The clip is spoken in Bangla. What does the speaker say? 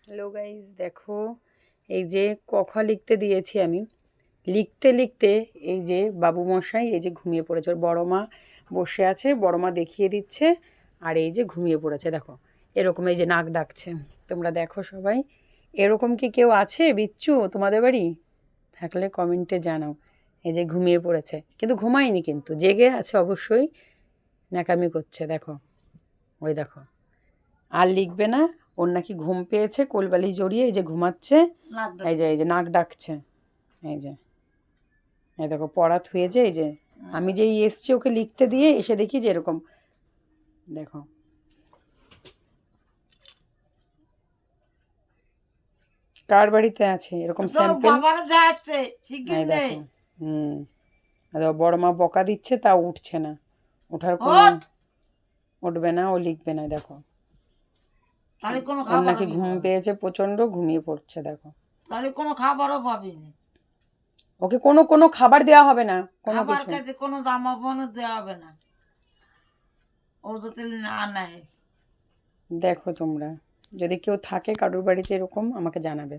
হ্যালো গাইজ, দেখো এই যে কথা লিখতে দিয়েছি আমি, লিখতে লিখতে এই যে বাবু মশাই এই যে ঘুমিয়ে পড়েছে। ওর বড় মা বসে আছে, বড় মা দেখিয়ে দিচ্ছে, আর এই যে ঘুমিয়ে পড়েছে। দেখো এরকম এই যে নাক ডাকছে। তোমরা দেখো সবাই, এরকম কি কেউ আছে বিচ্ছু তোমাদের বাড়ি? থাকলে কমেন্টে জানাও। এই যে ঘুমিয়ে পড়েছে, কিন্তু ঘুমায়নি, কিন্তু জেগে আছে অবশ্যই, ন্যাকামি করছে। দেখো ওই দেখো, আর লিখবে না, ওর নাকি ঘুম পেয়েছে, কোলবালি জড়িয়ে এই যে ঘুমাচ্ছে। এই যে নাক ডাকছে। এই যে এই দেখো পড়া থুয়েছে। এই যে আমি যেই এসছি ওকে লিখতে দিয়ে এসে দেখি যে এরকম। দেখো কার বাড়িতে আছে এরকম স্যাম্পেল? এই দেখো। আর বড় মা বকা দিচ্ছে, তাও উঠছে না, ওঠার কোনো উঠবে না, ও লিখবে না। দেখো ওর নাকি ঘুম পেয়েছে প্রচন্ড, ঘুমিয়ে পড়ছে। দেখো তাহলে কোনো খাবারও পাবিনি, ওকে কোনো খাবার দেওয়া হবে না, কোনো খাবার কিছু খেতে কোনো জামা পানো দেওয়া হবে না, ওর তো তাহলে না নেয়। দেখো তোমরা যদি কেউ থাকে কারোর বাড়িতে এরকম আমাকে জানাবে।